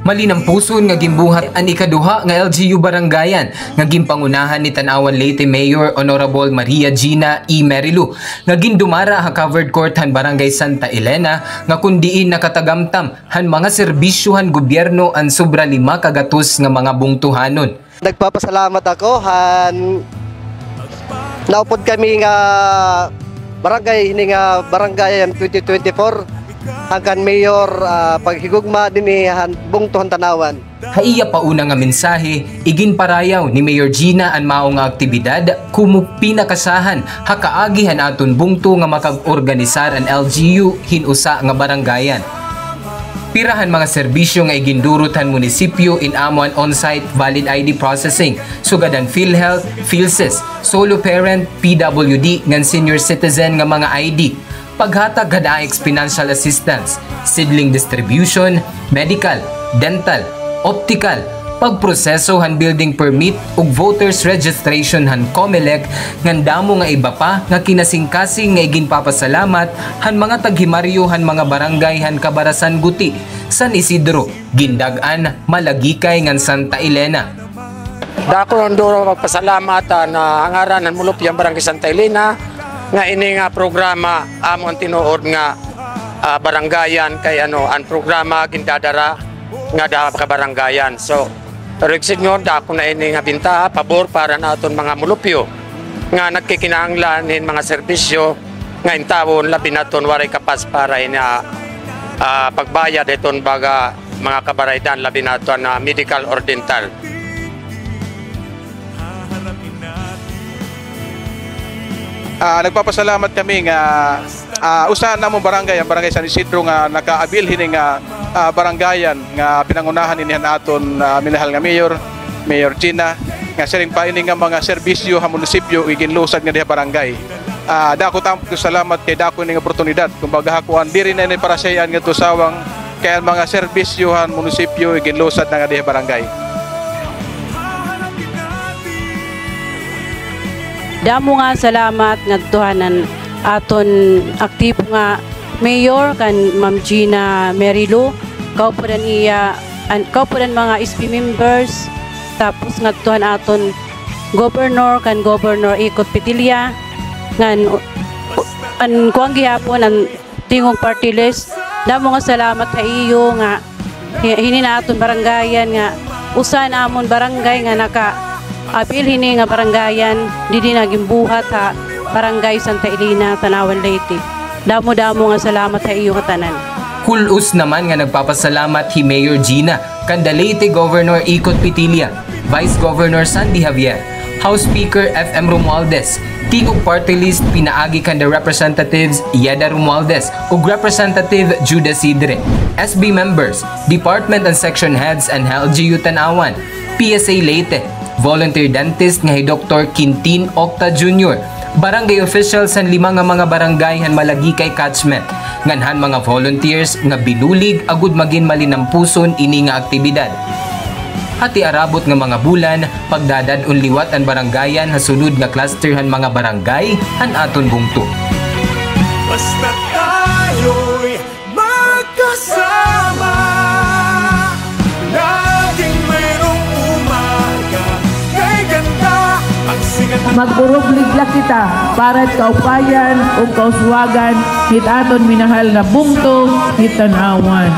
Malinampuson nga gimbuhat ang ikaduha nga LGU Barangayan nga ginpangunahan ni Tanawan Leyte Mayor Honorable Maria Gina E. Merilu nga gindumara ha covered court han Barangay Santa Elena nga kundiin nakatagamtam han mga serbisyohan gobyerno ang sobra 5 kagatos nga mga bungtuhanon. Nagpapasalamat ako han naupod kami nga barangay ini nga Barangayan 2024 hanggang mayor paghigugma din bungtuhan Tanawan. Haiya pauna nga mensahe iginparayaw ni Mayor Gina ang mao nga aktibidad kumo pinakasahan hakaagihan aton bungto nga makag-organisar ang LGU hinusa nga barangayan. Pirahan mga serbisyo nga igindurot han munisipyo in amo an on-site valid ID processing sugad ang PhilHealth, PhilSys, solo parent, PWD ngan senior citizen nga mga ID. Paghatag hadaig financial assistance, seedling distribution, medical, dental, optical, pagproseso han building permit ug voters registration han COMELEC ngan damo nga iba pa nga kinasingkasing nga iginpapasalamat han mga taghimaryo han mga barangay han Kabarasan Guti, San Isidro, Gindag-an, Malagikay ngan Santa Elena. Dako ndoro magpasalamat na hangaran han mulupyo ang Barangay Santa Elena nga ini nga programa amon tinuod nga barangayan kay ang programa gindadara nga da ka barangayan. So regsinyon dako na ini nga binta pabor para naton mga mulupyo nga nagkikinahanglan in mga serbisyo nga intawon labi naton waray kapas para ina pagbayad iton baga mga kabaraydan labi naton na medical or dental. Nagpapasalamat kami nga usa na mo barangay ang Barangay San Isidro nga nakaabil hini nga barangayan nga pinangunahan ini naton minahal nga Mayor Gina nga siring pa ini nga mga serbisyo ha munisipyo iginlusad nga diha barangay. Dako tampo salamat kay dako ini nga oportunidad kumbaga hakuan diri na ni para sayan nga tusawang kay mga serbisyo han munisipyo iginlusad nga diha barangay. Damo nga salamat nagtuhanan aton aktibo nga mayor kan Ma'am Gina Merilu, kaupuran mga SP members, tapos nagtuhan aton governor kan Governor Ikot Petilia ngan an kuang gihapon ang tingog party list. Damo nga salamat sa iyo nga hini na aton barangayan nga usa na amon barangay nga naka apil hini nga barangayan didi naging buhat ha Barangay Santa Elena, Tanawan Leyte. Damo-damo nga salamat sa iyo nga tanan. Kulus naman nga nagpapasalamat hi Mayor Gina kan Leyte Governor Ikot Petilia, Vice Governor Sandy Javier, House Speaker FM Romualdez, tingog party list pinaagi kan the representatives Yeda Romualdez ug Representative Judas Sidre, SB members, department and section heads and LGU Tanawan, PSA Leyte, volunteer dentist nga hi Dr. Quintin Octa Jr., barangay officials san 5 nga mga barangay han Malagikay catchment, nganhan mga volunteers nga binulig agud magin malinampuson ini nga aktibidad. Hati arabot nga mga bulan pagdadad unliwat ang barangayan ha sunod nga cluster han mga barangay han aton bungto. Basta tayo'y magkasama, laging mayroong umaga, kay ganda ang sikat. Magburog-ligla kita para kaupayan o kauswagan hit aton minahal nga bungto hit Tanawan.